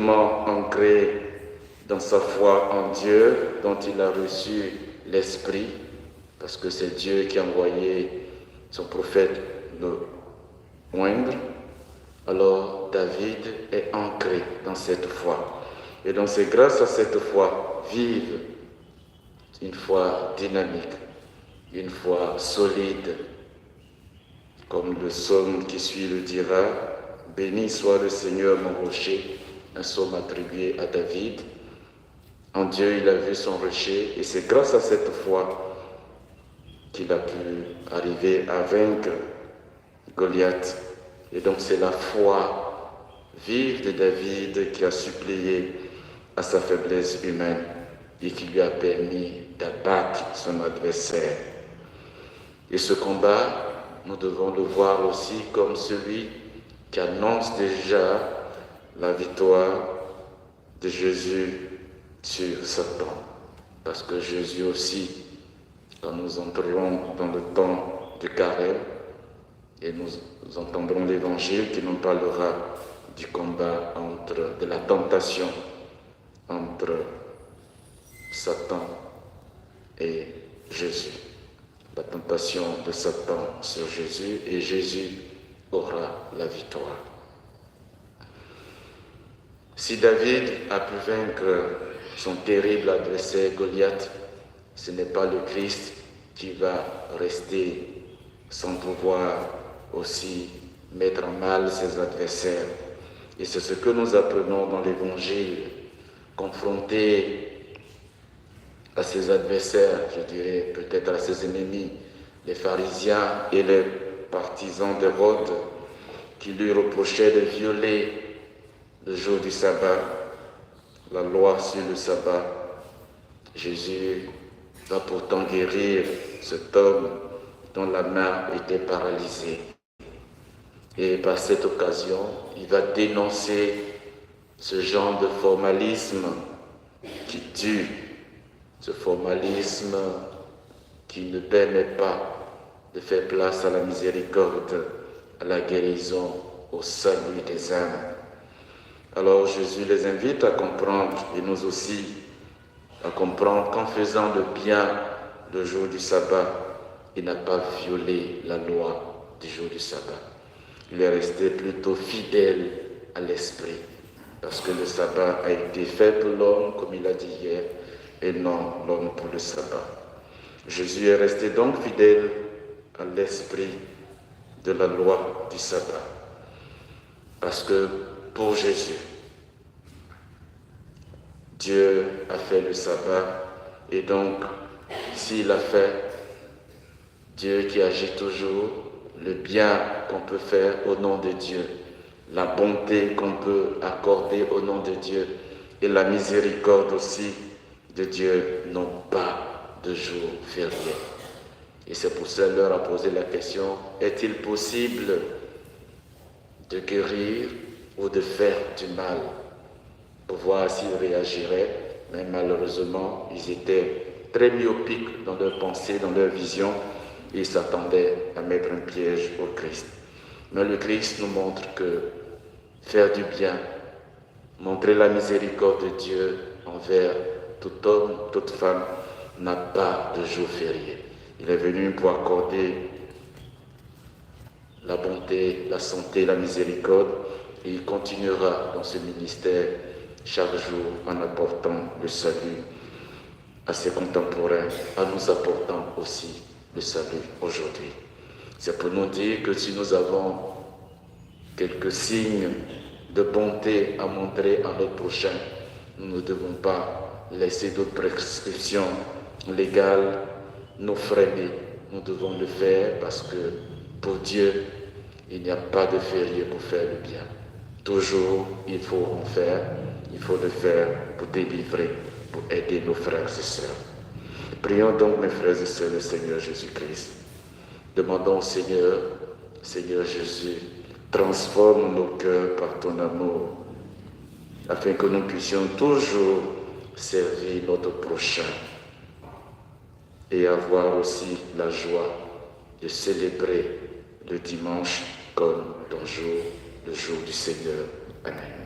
tellement ancré dans sa foi en Dieu, dont il a reçu l'Esprit, parce que c'est Dieu qui a envoyé son prophète le moindre. Alors David est ancré dans cette foi. Et donc c'est grâce à cette foi vive, une foi dynamique, une foi solide, comme le psaume qui suit le dira, « Béni soit le Seigneur mon rocher », un psaume attribué à David. En Dieu, il a vu son rocher, et c'est grâce à cette foi qu'il a pu arriver à vaincre Goliath. Et donc c'est la foi vive de David qui a suppléé à sa faiblesse humaine et qui lui a permis d'abattre son adversaire. Et ce combat, nous devons le voir aussi comme celui qui annonce déjà la victoire de Jésus sur Satan. Parce que Jésus aussi, quand nous entrerons dans le temps de carême, et nous entendrons l'évangile qui nous parlera du combat de la tentation entre Satan et Jésus. La tentation de Satan sur Jésus, et Jésus aura la victoire. Si David a pu vaincre son terrible adversaire Goliath, ce n'est pas le Christ qui va rester sans pouvoir aussi mettre en mal ses adversaires. Et c'est ce que nous apprenons dans l'Évangile, confronté à ses adversaires, je dirais peut-être à ses ennemis, les pharisiens et les partisans d'Hérode, qui lui reprochaient de violer le jour du sabbat, la loi sur le sabbat. Jésus va pourtant guérir cet homme dont la main était paralysée. Et par cette occasion, il va dénoncer ce genre de formalisme qui tue, ce formalisme qui ne permet pas de faire place à la miséricorde, à la guérison, au salut des âmes. Alors Jésus les invite à comprendre, et nous aussi, à comprendre qu'en faisant le bien le jour du sabbat, il n'a pas violé la loi du jour du sabbat. Il est resté plutôt fidèle à l'esprit, parce que le sabbat a été fait pour l'homme, comme il a dit hier, et non l'homme pour le sabbat. Jésus est resté donc fidèle à l'esprit de la loi du sabbat, parce que pour Jésus, Dieu a fait le sabbat, et donc s'il a fait, Dieu qui agit toujours, le bien qu'on peut faire au nom de Dieu, la bonté qu'on peut accorder au nom de Dieu et la miséricorde aussi de Dieu n'ont pas de jour férié. Et c'est pour ça qu'il leur a posé la question, est-il possible de guérir ou de faire du mal, pour voir s'ils réagiraient? Mais malheureusement, ils étaient très myopiques dans leurs pensées, dans leur vision, et ils s'attendaient à mettre un piège au Christ. Mais le Christ nous montre que faire du bien, montrer la miséricorde de Dieu envers tout homme, toute femme, n'a pas de jour férié. Il est venu pour accorder la bonté, la santé, la miséricorde, et il continuera dans ce ministère chaque jour en apportant le salut à ses contemporains, en nous apportant aussi le salut aujourd'hui. C'est pour nous dire que si nous avons quelques signes de bonté à montrer à notre prochain, nous ne devons pas laisser d'autres prescriptions légales nous freiner. Nous devons le faire parce que pour Dieu, il n'y a pas de férié pour faire le bien. Toujours, il faut en faire, il faut le faire pour délivrer, pour aider nos frères et sœurs. Prions donc, mes frères et sœurs, le Seigneur Jésus-Christ. Demandons au Seigneur, Seigneur Jésus, transforme nos cœurs par ton amour, afin que nous puissions toujours servir notre prochain et avoir aussi la joie de célébrer le dimanche comme ton jour, le jour du Seigneur. Amen.